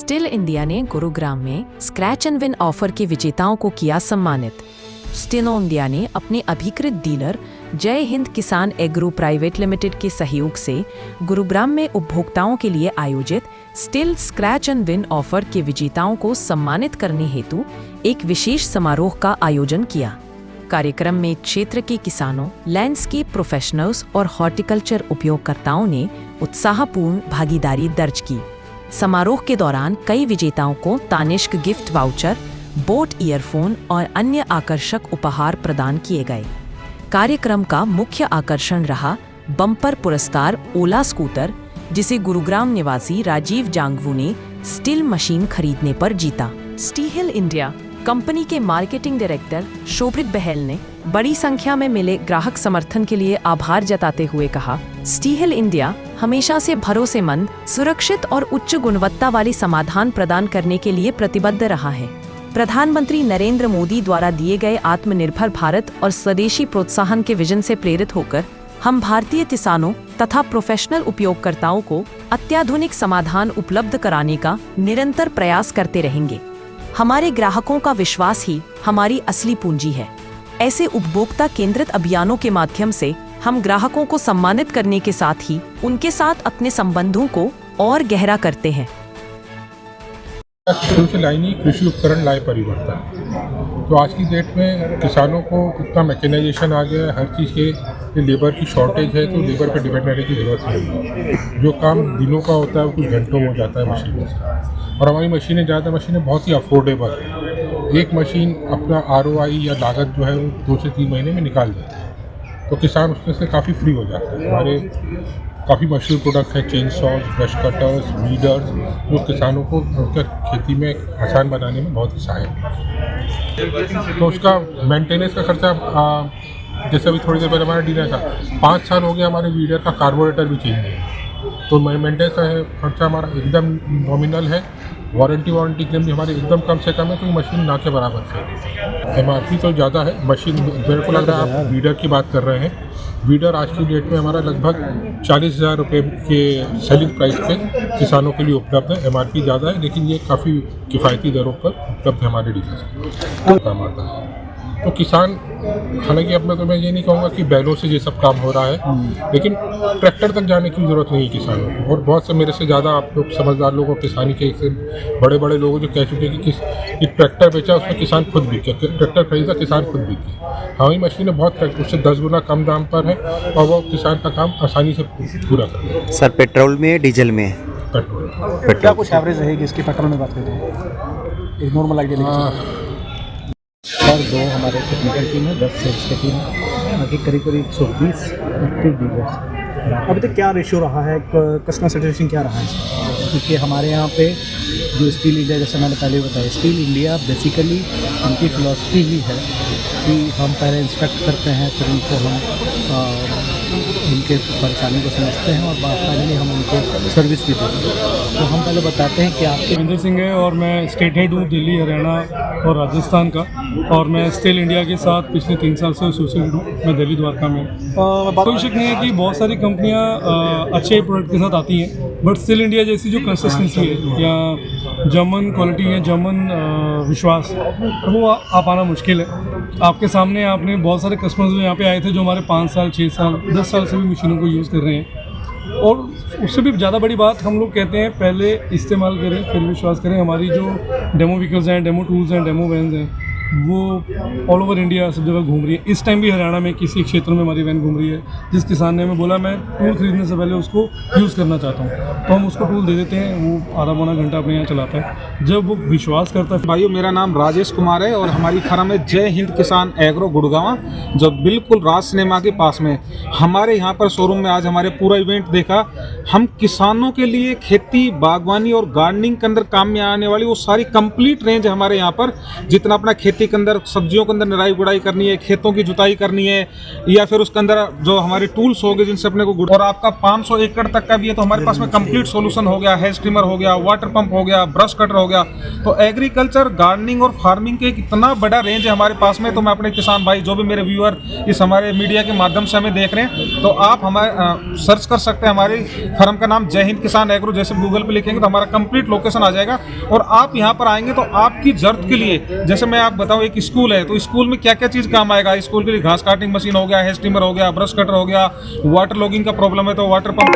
Still India ने गुरुग्राम में scratch and win offer के विजेताओं को किया सम्मानित। स्टिल इंडिया ने अपने अधिकृत डीलर जय हिंद किसान एग्रो प्राइवेट लिमिटेड के सहयोग से गुरुग्राम में उपभोक्ताओं के लिए आयोजित still scratch and win offer के विजेताओं को सम्मानित करने हेतु एक विशेष समारोह का आयोजन किया। कार्यक्रम में क्षेत्र के किसानों, लैंडस्केप प्रोफेशनल्स और हॉर्टिकल्चर उपयोगकर्ताओं ने उत्साहपूर्ण भागीदारी दर्ज की। समारोह के दौरान कई विजेताओं को तानिष्क गिफ्ट वाउचर, बोट ईयरफोन और अन्य आकर्षक उपहार प्रदान किए गए। कार्यक्रम का मुख्य आकर्षण रहा बम्पर पुरस्कार ओला स्कूटर, जिसे गुरुग्राम निवासी राजीव जांगवू ने स्टिल मशीन खरीदने पर जीता। स्टील इंडिया कंपनी के मार्केटिंग डायरेक्टर शोभित बहल ने बड़ी संख्या में मिले ग्राहक समर्थन के लिए आभार जताते हुए कहा, स्टील इंडिया हमेशा से भरोसेमंद, सुरक्षित और उच्च गुणवत्ता वाली समाधान प्रदान करने के लिए प्रतिबद्ध रहा है। प्रधानमंत्री नरेंद्र मोदी द्वारा दिए गए आत्मनिर्भर भारत और स्वदेशी प्रोत्साहन के विजन से प्रेरित होकर हम भारतीय किसानों तथा प्रोफेशनल उपयोगकर्ताओं को अत्याधुनिक समाधान उपलब्ध कराने का निरंतर प्रयास करते रहेंगे। हमारे ग्राहकों का विश्वास ही हमारी असली पूंजी है। ऐसे उपभोक्ता केंद्रित अभियानों के माध्यम से हम ग्राहकों को सम्मानित करने के साथ ही उनके साथ अपने संबंधों को और गहरा करते हैं। शुरू से लाइनी कृषि उपकरण लाए परिवर्तन। तो आज की डेट में किसानों को इतना मैकेनाइजेशन आ गया है, हर चीज़ के लेबर की शॉर्टेज है, तो लेबर पर डिपेंड रहने की ज़रूरत नहीं है। जो काम दिनों का होता है वो कुछ घंटों में हो जाता है मशीनों से। और हमारी मशीनें ज़्यादा मशीनें बहुत ही अफोर्डेबल है। एक मशीन अपना ROI या लागत जो है वो 2 से 3 महीने में निकाल देती है, तो किसान उसमें से काफ़ी फ्री हो जाता है। हमारे काफ़ी मशहूर प्रोडक्ट हैं चेन सॉज, ब्रश कटर्स, वीडर्स, जो किसानों को उनका खेती में आसान बनाने में बहुत ही सहायक है। तो उसका मेंटेनेंस का खर्चा जैसे अभी थोड़ी देर पहले हमारा डीलर था, 5 साल हो गया हमारे वीडर का कार्बोरेटर भी चेंज नहीं है। तो मेंटेनेंस का खर्चा हमारा एकदम नॉमिनल है। वारंटी क्लेम भी हमारे एकदम कम से कम है, तो मशीन ना के बराबर है। MRP तो ज़्यादा है। मशीन मेरे को लग रहा है आप वीडर की बात कर रहे हैं। वीडर आज की डेट में हमारा लगभग 40,000 रुपये के सेलिंग प्राइस पे किसानों के लिए उपलब्ध है। MRP ज़्यादा है, लेकिन ये काफ़ी किफ़ायती दरों पर उपलब्ध है हमारे डीलर से। काम आता है तो किसान, हालांकि अब मैं ये नहीं कहूँगा कि बैलों से ये सब काम हो रहा है, लेकिन ट्रैक्टर तक जाने की ज़रूरत नहीं है किसानों को। और बहुत से मेरे से ज़्यादा आप लोग समझदार लोग और किसानी के बड़े लोग जो कह चुके हैं कि ट्रैक्टर बेचा उसमें किसान खुद बिक गया, ट्रैक्टर खरीदा किसान खुद बिक गया। हमारी मशीनें बहुत उससे 10 गुना कम दाम पर है और वो किसान का काम आसानी से पूरा कर रहे हैं। सर पेट्रोल में पेट्रोल में पेट्रोल क्या कुछ एवरेज रहेगी इसकी पेट्रोल में बात करें तो एक नॉर्मल आइडिया और 2 हमारे टेक्निकल टीम है, 10 सेल्स की टीम है, बाकी करीब 120 एक्टिव डीलर्स। अभी तक क्या रेशियो रहा है, कस्टमर सेटिस्फेक्शन क्या रहा है? क्योंकि हमारे यहाँ पे जो स्टील इंडिया, जैसे मैंने पहले बताया, स्टील इंडिया बेसिकली उनकी फिलॉसफी ही है कि हम पहले इंस्पेक्ट करते हैं, फिर उनको हम उनके परेशानी को समझते हैं और फाइनली हम उनको सर्विस भी देते हैं। तो हम पहले बताते हैं कि आपके रविंदर सिंह है और मैं स्टेट हेड हूँ दिल्ली, हरियाणा और राजस्थान का, और मैं स्टील इंडिया के साथ पिछले 3 साल से एसोसिएटेड हूँ। मैं दिल्ली द्वारका में कोई शक नहीं है कि बहुत सारी कंपनियाँ अच्छे प्रोडक्ट के साथ आती हैं, बट स्टील इंडिया जैसी जो कंसिस्टेंसी है या जर्मन क्वालिटी है, जर्मन विश्वास, वो आ पाना मुश्किल है। आपके सामने आपने बहुत सारे कस्टमर्स जो यहाँ पे आए थे जो हमारे 5 साल, 6 साल, 10 साल से भी मशीनों को यूज़ कर रहे हैं। और उससे भी ज़्यादा बड़ी बात हम लोग कहते हैं, पहले इस्तेमाल करें फिर विश्वास करें। हमारी जो डेमो व्हीकल्स हैं, डेमो टूल्स हैं, डेमो वैन्स हैं, वो ऑल ओवर इंडिया सब जगह घूम रही है। इस टाइम भी हरियाणा में किसी क्षेत्र में हमारी वैन घूम रही है। जिस किसान ने हमें बोला मैं टूल खरीदने से पहले उसको यूज़ करना चाहता हूँ, तो हम उसको टूल दे देते हैं, वो आधा पौना घंटा अपने यहाँ चलाता है। जब वो विश्वास करता है। भाइयों, मेरा नाम राजेश कुमार है और हमारी फर्म है जय हिंद किसान एग्रो गुड़गांव, जो बिल्कुल राज सिनेमा के पास में। हमारे यहाँ पर शोरूम में आज हमारे पूरा इवेंट देखा। हम किसानों के लिए खेती, बागवानी और गार्डनिंग के अंदर काम में आने वाली वो सारी कंप्लीट रेंज हमारे यहाँ पर, जितना अपना खेती मल्टी के अंदर सब्जियों के अंदर निराई गुड़ाई करनी है, खेतों की जुताई करनी है, या फिर उसके अंदर जो हमारे टूल्स हो गए जिनसे अपने को और आपका 500 एकड़ तक का भी है तो हमारे पास में कंप्लीट सॉल्यूशन हो गया, हेयर स्ट्रीमर हो गया, वाटर पंप हो गया, ब्रश कटर हो गया। तो एग्रीकल्चर, गार्डनिंग और फार्मिंग के एक इतना बड़ा रेंज है हमारे पास में। तो मैं अपने किसान भाई, जो भी मेरे व्यूअर इस हमारे मीडिया के माध्यम से हमें देख रहे हैं, तो आप हमारे सर्च कर सकते हैं, हमारी फर्म का नाम जय हिंद किसान एग्रो जैसे गूगल पे लिखेंगे तो हमारा कंप्लीट लोकेशन आ जाएगा। और आप यहाँ पर आएंगे तो आपकी जरूरत के लिए, जैसे मैं आप बताऊँ, एक स्कूल है तो स्कूल में क्या क्या चीज़ काम आएगा। स्कूल के लिए घास काटिंग मशीन हो गया, हेयर स्ट्रीमर हो गया, ब्रश कटर हो गया, वाटर लॉगिंग का प्रॉब्लम है तो वाटर पंप